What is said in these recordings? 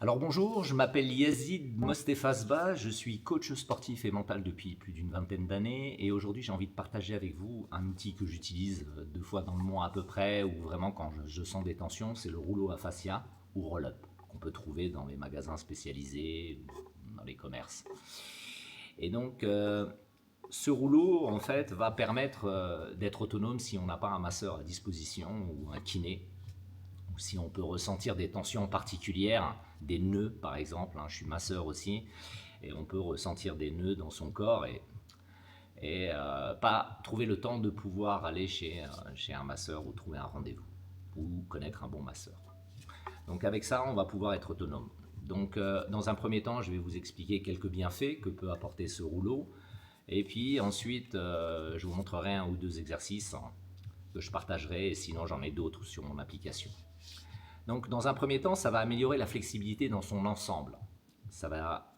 Alors bonjour, je m'appelle Yazid Mostefasba, je suis coach sportif et mental depuis plus d'une vingtaine d'années et aujourd'hui j'ai envie de partager avec vous un outil que j'utilise 2 fois dans le mois à peu près ou vraiment quand je sens des tensions, c'est le rouleau à fascia ou roll-up qu'on peut trouver dans les magasins spécialisés, dans les commerces. Et donc ce rouleau en fait va permettre d'être autonome si on n'a pas un masseur à disposition ou un kiné ou si on peut ressentir des tensions particulières, des nœuds par exemple, hein, je suis masseur aussi, et on peut ressentir des nœuds dans son corps et pas trouver le temps de pouvoir aller chez un masseur ou trouver un rendez-vous ou connaître un bon masseur. Donc avec ça, on va pouvoir être autonome. Donc dans un premier temps, je vais vous expliquer quelques bienfaits que peut apporter ce rouleau. Et puis ensuite, je vous montrerai un ou deux exercices hein, que je partagerai, et sinon j'en ai d'autres sur mon application. Donc dans un premier temps, ça va améliorer la flexibilité dans son ensemble. Ça va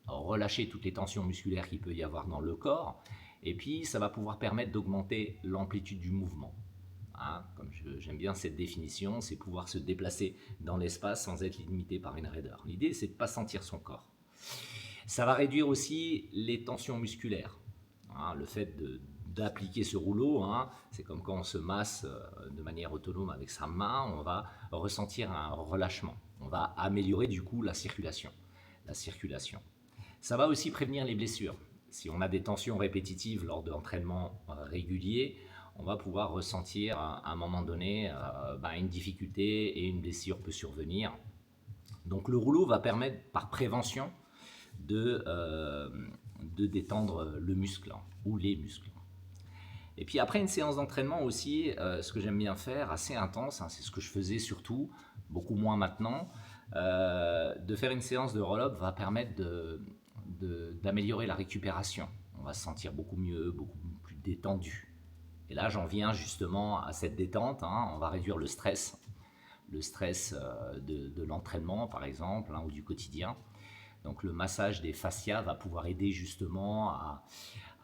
relâcher toutes les tensions musculaires qu'il peut y avoir dans le corps. Et puis ça va pouvoir permettre d'augmenter l'amplitude du mouvement. Hein, comme j'aime bien cette définition, c'est pouvoir se déplacer dans l'espace sans être limité par une raideur. L'idée, c'est de ne pas sentir son corps. Ça va réduire aussi les tensions musculaires. Hein, le fait d'appliquer ce rouleau, hein, c'est comme quand on se masse de manière autonome avec sa main, on va ressentir un relâchement. On va améliorer du coup la circulation. Ça va aussi prévenir les blessures. Si on a des tensions répétitives lors d'entraînements réguliers, on va pouvoir ressentir à un moment donné une difficulté et une blessure peut survenir. Donc le rouleau va permettre par prévention de détendre le muscle ou les muscles. Et puis après une séance d'entraînement aussi, ce que j'aime bien faire, assez intense, hein, c'est ce que je faisais surtout, beaucoup moins maintenant, de faire une séance de roll-up va permettre d'améliorer la récupération. On va se sentir beaucoup mieux, beaucoup plus détendu. Et là, j'en viens justement à cette détente, hein, on va réduire le stress de l'entraînement par exemple, hein, ou du quotidien. Donc le massage des fascias va pouvoir aider justement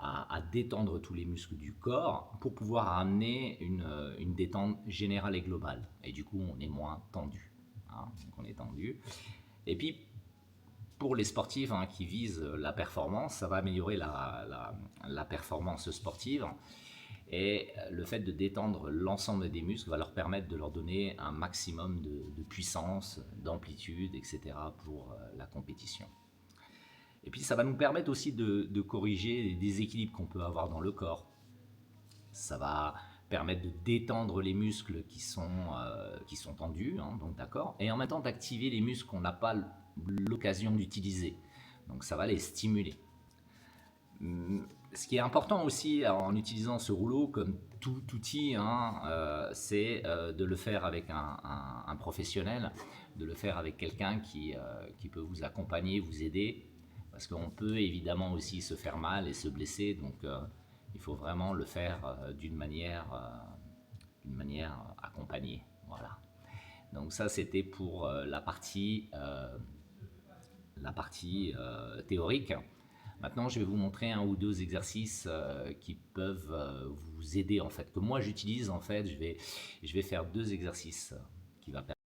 à détendre tous les muscles du corps pour pouvoir amener une détente générale et globale. Et du coup, on est moins tendu. Hein, donc on est tendu. Et puis, pour les sportifs hein, qui visent la performance, ça va améliorer la performance sportive. Et le fait de détendre l'ensemble des muscles va leur permettre de leur donner un maximum de puissance, d'amplitude, etc. pour la compétition. Et puis ça va nous permettre aussi de corriger les déséquilibres qu'on peut avoir dans le corps. Ça va permettre de détendre les muscles qui sont tendus, hein, donc d'accord, et en même temps d'activer les muscles qu'on n'a pas l'occasion d'utiliser. Donc ça va les stimuler. Ce qui est important aussi en utilisant ce rouleau, comme tout outil, hein, c'est de le faire avec un professionnel, de le faire avec quelqu'un qui peut vous accompagner, vous aider, parce qu'on peut évidemment aussi se faire mal et se blesser, donc il faut vraiment le faire d'une manière accompagnée. Voilà. Donc ça, c'était pour la partie théorique. Maintenant, je vais vous montrer un ou deux exercices qui peuvent vous aider en fait, que moi j'utilise en fait. Je vais faire deux exercices qui va permettre